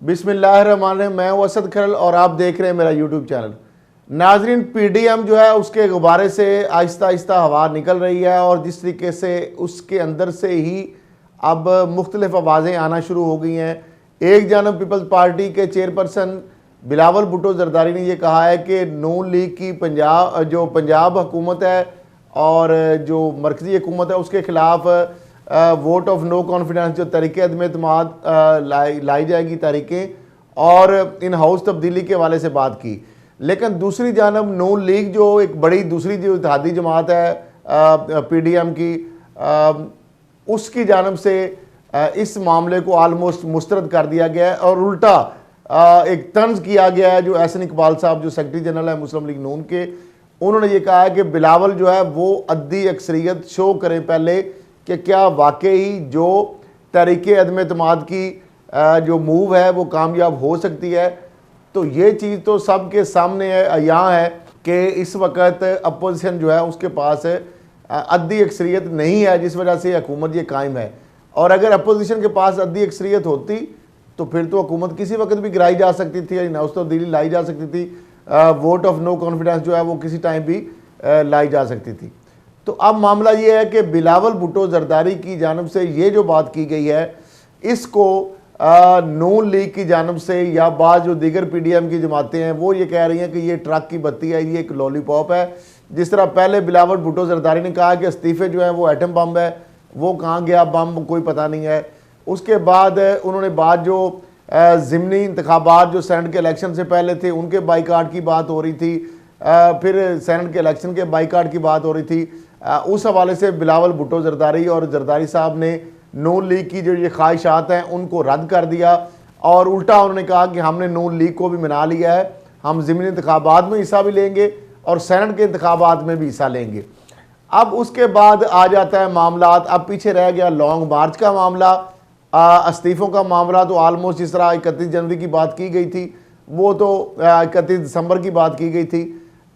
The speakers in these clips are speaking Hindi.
बिस्मिल्लाहिर्रहमानिर्रहीम। मैं हूं असद खरल और आप देख रहे हैं मेरा यूट्यूब चैनल। नाजरीन, पीडीएम जो है उसके गुब्बारे से आहिस्ता आहिस्ता हवा निकल रही है और जिस तरीके से उसके अंदर से ही अब मुख्तलिफ आवाज़ें आना शुरू हो गई हैं। एक जानब पीपल्स पार्टी के चेयरपर्सन बिलावल भुट्टो जरदारी ने यह कहा है कि नून लीग की पंजाब हुकूमत है और जो मरकज़ी हुकूमत है उसके ख़िलाफ़ वोट ऑफ नो कॉन्फिडेंस जो तरीके अदम एतमाद लाई जाएगी तरीकें और इन हाउस तब्दीली के हवाले से बात की। लेकिन दूसरी जानब नून लीग जो एक बड़ी दूसरी जो इत्तेहादी जमात है पीडीएम की, उसकी जानब से इस मामले को आलमोस्ट मुस्तरद कर दिया गया है और उल्टा एक तंज किया गया है। जो एहसन इकबाल साहब जो सेक्रेटरी जनरल है मुस्लिम लीग नून के, उन्होंने ये कहा है कि बिलावल जो है वो अद्दी अक्सरियत शो करें पहले कि क्या वाकई जो तरीके अदम एतमाद की जो मूव है वो कामयाब हो सकती है। तो ये चीज़ तो सब के सामने है, यहाँ है कि इस वक्त अपोजिशन जो है उसके पास अद्दी अक्सरियत नहीं है, जिस वजह से हुकूमत ये कायम है। और अगर अपोजिशन के पास अद्दी अक्सरियत होती तो फिर तो हुकूमत किसी वक्त भी गिराई जा सकती थी, नौस्त तब्दीली लाई जा सकती थी, वोट ऑफ नो कॉन्फिडेंस जो है वो किसी टाइम भी लाई जा सकती थी। तो अब मामला ये है कि बिलावल भुट्टो जरदारी की जानब से ये जो बात की गई है, इसको नून लीग की जानब से या बाद जो दीगर पीडीएम की जमातें हैं वो ये कह रही हैं कि ये ट्रक की बत्ती है, ये एक लॉलीपॉप है। जिस तरह पहले बिलावल भुट्टो जरदारी ने कहा कि इस्तीफे जो हैं वो एटम बम है, वो कहाँ गया बम कोई पता नहीं है। उसके बाद उन्होंने बाद जो ज़िमनी इंतखाबात जो सेनेट के इलेक्शन से पहले थे उनके बाइकाट की बात हो रही थी, फिर सेनेट के इलेक्शन के बाइकाट की बात हो रही थी। उस हवाले से बिलावल भुट्टो जरदारी और जरदारी साहब ने नून लीग की जो ये ख्वाहिशात हैं उनको रद्द कर दिया और उल्टा उन्होंने कहा कि हमने नून लीग को भी मना लिया है, हम ज़िमनी इंतखाबात में हिस्सा भी लेंगे और सेनेट के इंतखाबात में भी हिस्सा लेंगे। अब उसके बाद आ जाता है मामला, अब पीछे रह गया लॉन्ग मार्च का मामला, इस्तीफ़ों का मामला। तो आलमोस्ट जिस तरह 31 जनवरी की बात की गई थी वो तो 31 दिसंबर की बात की गई थी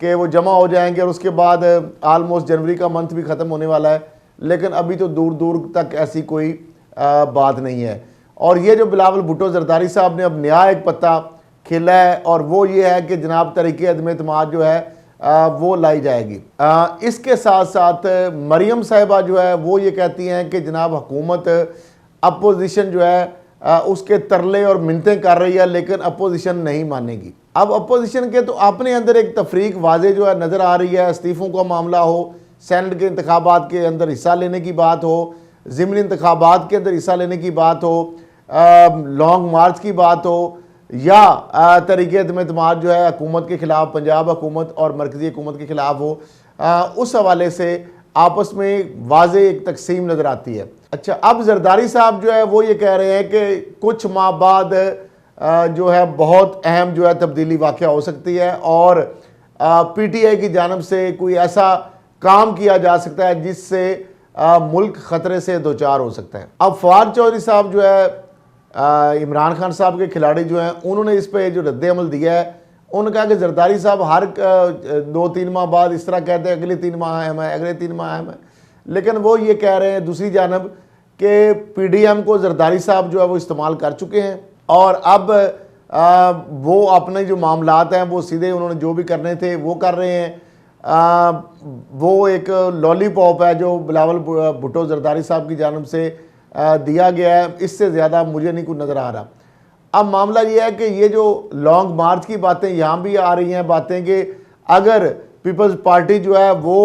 कि वो जमा हो जाएंगे और उसके बाद आलमोस्ट जनवरी का मंथ भी ख़त्म होने वाला है। लेकिन अभी तो दूर दूर तक ऐसी कोई बात नहीं है। और ये जो बिलावल भुट्टो जरदारी साहब ने अब नया एक पत्ता खेला है और वो ये है कि जनाब तरीके अदम एतमाद जो है वो लाई जाएगी। इसके साथ साथ मरियम साहिबा जो है वो ये कहती हैं कि जनाब हुकूमत अपोजिशन जो है उसके तरले और मिन्नतें कर रही है लेकिन अपोजिशन नहीं मानेगी। अब अपोजिशन के तो अपने अंदर एक तफरीक वाजे जो है नज़र आ रही है। इस्तीफ़ों का मामला हो, सेनेट के इंतखाबात के अंदर हिस्सा लेने की बात हो, ज़िमनी इंतखाबात के अंदर हिस्सा लेने की बात हो, लॉन्ग मार्च की बात हो, या तरीके अदम एतमाद जो है हुकूमत के ख़िलाफ़, पंजाब हुकूमत और मरकज़ी हुकूमत के ख़िलाफ़ हो, उस हवाले से आपस में वाज़े एक तकसीम नज़र आती है। अच्छा, अब जरदारी साहब जो है वो ये कह रहे हैं कि कुछ माह बाद जो है बहुत अहम जो है तब्दीली वाक़या हो सकती है और पीटीआई की जानब से कोई ऐसा काम किया जा सकता है जिससे मुल्क ख़तरे से दो चार हो सकता है। अब फवाद चौधरी साहब जो है इमरान खान साहब के खिलाड़ी जो हैं उन्होंने इस पर जो रद्द अमल दिया है, उन्होंने कहा कि जरदारी साहब हर 2-3 माह बाद इस तरह कहते हैं अगले 3 माह अहम है, अगले 3 माह अहम है। लेकिन वो ये कह रहे हैं दूसरी जानब कि पीडीएम को जरदारी साहब जो है वो इस्तेमाल कर चुके हैं और अब वो अपने जो मामलात हैं वो सीधे उन्होंने जो भी करने थे वो कर रहे हैं। वो एक लॉलीपॉप है जो बिलावल भुट्टो जरदारी साहब की जानब से दिया गया है, इससे ज़्यादा मुझे नहीं कुछ नज़र आ रहा। अब मामला ये है कि ये जो लॉन्ग मार्च की बातें यहाँ भी आ रही हैं बातें कि अगर पीपल्स पार्टी जो है वो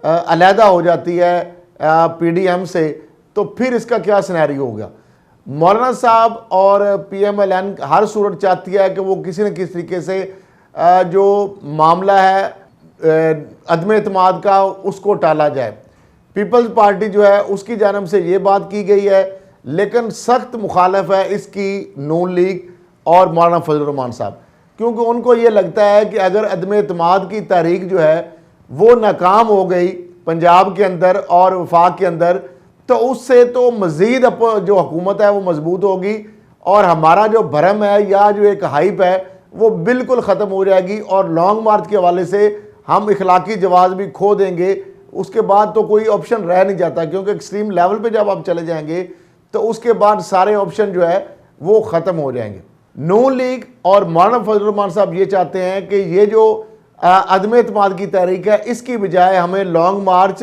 अलहदा हो जाती है पीडीएम से तो फिर इसका क्या सिनेरियो होगा। मौलाना साहब और पीएमएलएन हर सूरत चाहती है कि वो किसी न किसी तरीके से जो मामला है अदम एतमाद का उसको टाला जाए। पीपल्स पार्टी जो है उसकी जानब से ये बात की गई है, लेकिन सख्त मुखालफ है इसकी नून लीग और मौलाना फजल रहमान साहब, क्योंकि उनको ये लगता है कि अगर अदम एतमाद की तहरीक जो है वो नाकाम हो गई पंजाब के अंदर और वफाक के अंदर तो उससे तो मज़ीद जो हुकूमत है वो मजबूत होगी और हमारा जो भरम है या जो एक हाइप है वो बिल्कुल ख़त्म हो जाएगी और लॉन्ग मार्च के हवाले से हम इखलाकी जवाब भी खो देंगे। उसके बाद तो कोई ऑप्शन रह नहीं जाता, क्योंकि एक्सट्रीम लेवल पे जब आप चले जाएंगे तो उसके बाद सारे ऑप्शन जो है वो ख़त्म हो जाएंगे। नून लीग और मौलाना फजल रहमान साहब ये चाहते हैं कि ये जो अदम एतमाद की तहरीक है, इसकी बजाय हमें लॉन्ग मार्च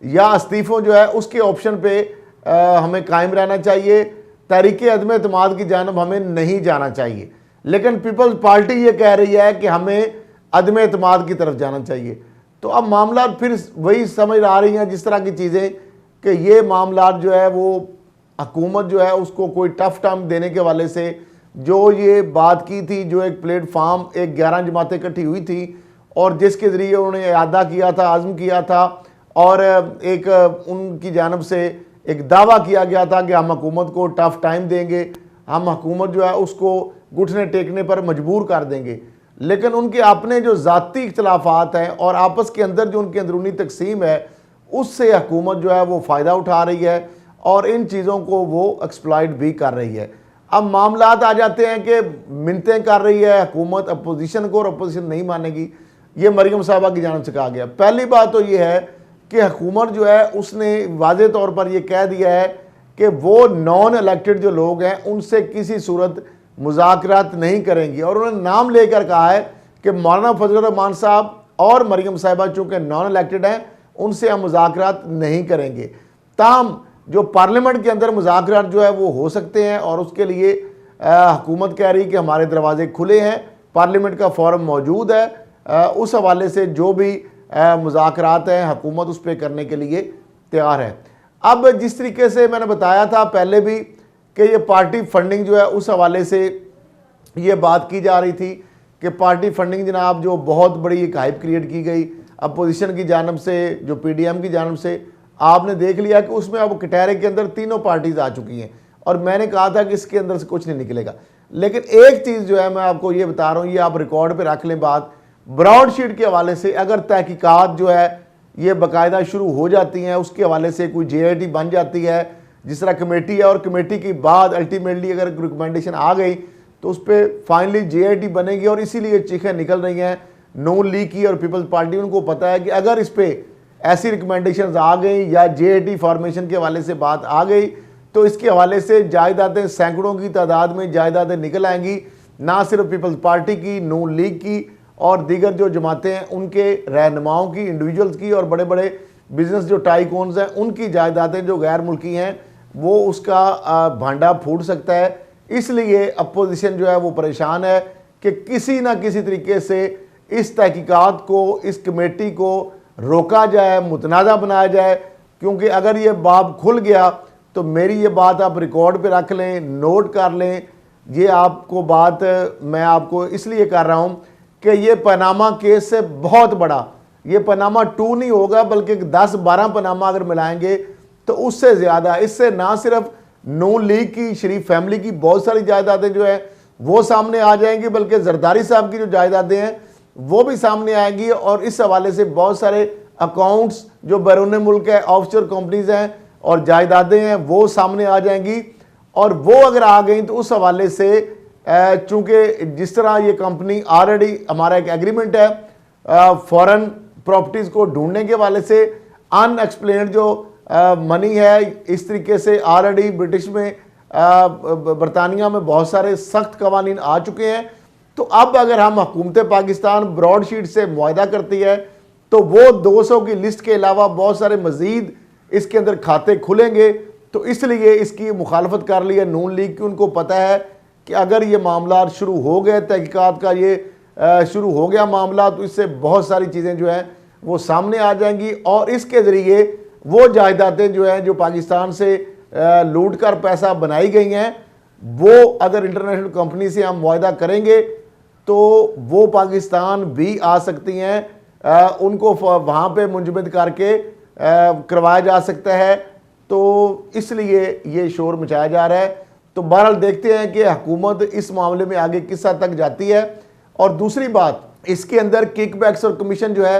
या इस्तीफ़ों जो है उसके ऑप्शन पे हमें कायम रहना चाहिए। तहरीक अदम एतमाद की जानब हमें नहीं जाना चाहिए। लेकिन पीपल्स पार्टी ये कह रही है कि हमें अदम एतमाद की तरफ जाना चाहिए। तो अब मामला फिर वही समझ आ रही हैं जिस तरह की चीज़ें कि ये मामला जो है वो हुकूमत जो है उसको कोई टफ टाइम देने के वाले से जो ये बात की थी, जो एक प्लेटफार्म एक 11 जमातें इकट्ठी हुई थी और जिसके ज़रिए उन्होंने अदा किया था, आज़म किया था और एक उनकी जानब से एक दावा किया गया था कि हम हुकूमत को टफ टाइम देंगे, हम हुकूमत जो है उसको घुटने टेकने पर मजबूर कर देंगे। लेकिन उनके अपने जो ज़ाती इख्तलाफात हैं और आपस के अंदर जो उनकी अंदरूनी तकसीम है, उससे हुकूमत जो है वो फ़ायदा उठा रही है और इन चीज़ों को वो एक्सप्लॉइट भी कर रही है। अब मामलात आ जाते हैं कि मिन्नतें कर रही है हुकूमत अपोजिशन को और अपोजिशन नहीं मानेगी। ये मरियम साहबा की जानब से कहा गया। पहली बात तो ये है कि हुकूमत जो है उसने वाज़े तौर पर यह कह दिया है कि वो नॉन इलेक्टेड जो लोग हैं उनसे किसी सूरत मुज़ाकरात नहीं करेंगी और उन्होंने नाम लेकर कहा है कि मौलाना फजल रहमान साहब और मरियम साहिबा चूँकि नॉन इलेक्टेड हैं उनसे हम मुज़ाकरात नहीं करेंगे। ताहम जो पार्लियामेंट के अंदर मुज़ाकरात जो है वो हो सकते हैं और उसके लिए हुकूमत कह रही कि हमारे दरवाजे खुले हैं, पार्लियामेंट का फोरम मौजूद है, उस हवाले से जो भी मुज़ाकरात हैं हुकूमत उस पर करने के लिए तैयार है। अब जिस तरीके से मैंने बताया था पहले भी कि ये पार्टी फंडिंग जो है उस हवाले से ये बात की जा रही थी कि पार्टी फंडिंग जनाब जो बहुत बड़ी एक हाइप क्रिएट की गई अपोजिशन की जानब से, जो पीडीएम की जानब से, आपने देख लिया कि उसमें अब कटहरे के अंदर तीनों पार्टीज आ चुकी हैं और मैंने कहा था कि इसके अंदर से कुछ नहीं निकलेगा। लेकिन एक चीज़ जो है मैं आपको ये बता रहा हूँ, ये आप रिकॉर्ड पे रख लें बात, ब्रॉडशीट के हवाले से अगर तहकीकात जो है ये बाकायदा शुरू हो जाती हैं, उसके हवाले से कोई JIT बन जाती है जिस तरह कमेटी है और कमेटी के बाद अल्टीमेटली अगर रिकमेंडेशन आ गई तो उस पर फाइनली JIT बनेगी और इसीलिए चीखें निकल रही हैं नून लीग की और पीपल्स पार्टी। उनको पता है कि अगर इस पर ऐसी रिकमेंडेशंस आ गई या JIT फॉर्मेशन के हवाले से बात आ गई तो इसके हवाले से जायदादें सैकड़ों की तादाद में जायदादें निकल आएंगी, ना सिर्फ पीपल्स पार्टी की, नून लीग की और दीगर जो जमातें हैं उनके रहनुमाओं की, इंडिविजुअल्स की और बड़े बड़े बिजनेस जो टाइकून्स हैं उनकी जायदादें जो गैर मुल्की हैं वो उसका भांडा फूट सकता है। इसलिए अपोजिशन जो है वो परेशान है कि किसी ना किसी तरीके से इस तहकीकात को, इस कमेटी को रोका जाए, मुतनाज़ा बनाया जाए, क्योंकि अगर ये बाब खुल गया तो मेरी ये बात आप रिकॉर्ड पे रख लें, नोट कर लें। ये आपको बात मैं आपको इसलिए कर रहा हूँ कि ये पनामा केस से बहुत बड़ा, ये पनामा 2 नहीं होगा बल्कि 10-12 पनामा अगर मिलाएंगे तो उससे ज़्यादा, इससे ना सिर्फ नून लीग की, शरीफ फैमिली की बहुत सारी जायदादें जो है वो सामने आ जाएंगी, बल्कि जरदारी साहब की जो जायदादें हैं वो भी सामने आएंगी और इस हवाले से बहुत सारे अकाउंट्स जो बैरून मुल्क है, ऑफशोर कंपनीज हैं और जायदादें हैं वो सामने आ जाएंगी। और वो अगर आ गई तो उस हवाले से चूँकि जिस तरह ये कंपनी ऑलरेडी, हमारा एक एग्रीमेंट है फॉरेन प्रॉपर्टीज़ को ढूंढने के हवाले से, अनएक्सप्लेन्ड जो मनी है, इस तरीके से ऑलरेडी ब्रिटिश में, बरतानिया में बहुत सारे सख्त कवानीन आ चुके हैं। तो अब अगर हम हुकूमत पाकिस्तान ब्रॉडशीट से मुआहदा करती है तो वो 200 की लिस्ट के अलावा बहुत सारे मजीद इसके अंदर खाते खुलेंगे। तो इसलिए इसकी मुखालफत कर ली है नून लीग की। उनको पता है कि अगर ये मामला शुरू हो गए, तहकीकात का ये शुरू हो गया मामला, तो इससे बहुत सारी चीज़ें जो हैं वो सामने आ जाएंगी और इसके ज़रिए वो जायदादें जो हैं जो पाकिस्तान से लूट कर पैसा बनाई गई हैं, वो अगर इंटरनेशनल कंपनी से हम मुआहदा करेंगे तो वो पाकिस्तान भी आ सकती हैं, उनको वहाँ पे मुंजमद करके करवाया जा सकता है। तो इसलिए ये शोर मचाया जा रहा है। तो बहरहाल देखते हैं कि हुकूमत इस मामले में आगे किस हद तक जाती है। और दूसरी बात, इसके अंदर किकबैक्स और कमीशन जो है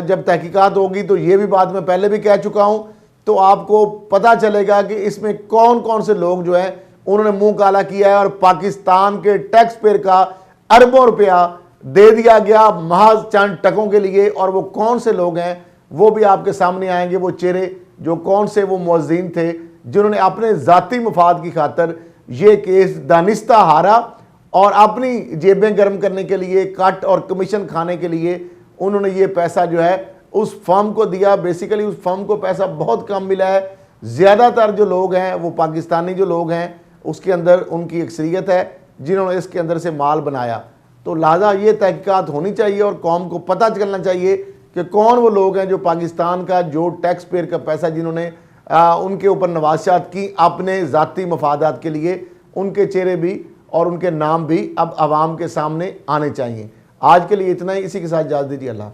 जब तहकीकात होगी तो ये भी बात मैं पहले भी कह चुका हूँ, तो आपको पता चलेगा कि इसमें कौन कौन से लोग जो हैं उन्होंने मुंह काला किया है और पाकिस्तान के टैक्स पेयर का अरबों रुपया दे दिया गया महज चंद टकों के लिए। और वो कौन से लोग हैं वो भी आपके सामने आएंगे, वो चेहरे जो कौन से वो मुअज्जिन थे जिन्होंने अपने ज़ाती मफाद की खातर ये केस दानिस्ता हारा और अपनी जेबें गर्म करने के लिए, कट और कमीशन खाने के लिए उन्होंने ये पैसा जो है उस फर्म को दिया। बेसिकली उस फर्म को पैसा बहुत कम मिला है। ज़्यादातर जो लोग हैं वो पाकिस्तानी जो लोग हैं उसके अंदर उनकी अक्सरियत है जिन्होंने इसके अंदर से माल बनाया। तो लिहाजा ये तहकीकात होनी चाहिए और कौम को पता चलना चाहिए कि कौन वो लोग हैं जो पाकिस्तान का जो टैक्स पेयर का पैसा जिन्होंने उनके ऊपर नवाशात की अपने ज़ाती मफादात के लिए, उनके चेहरे भी और उनके नाम भी अब आवाम के सामने आने चाहिए। आज के लिए इतना ही, इसी के साथ इजाज़त दीजिए। अल्लाह।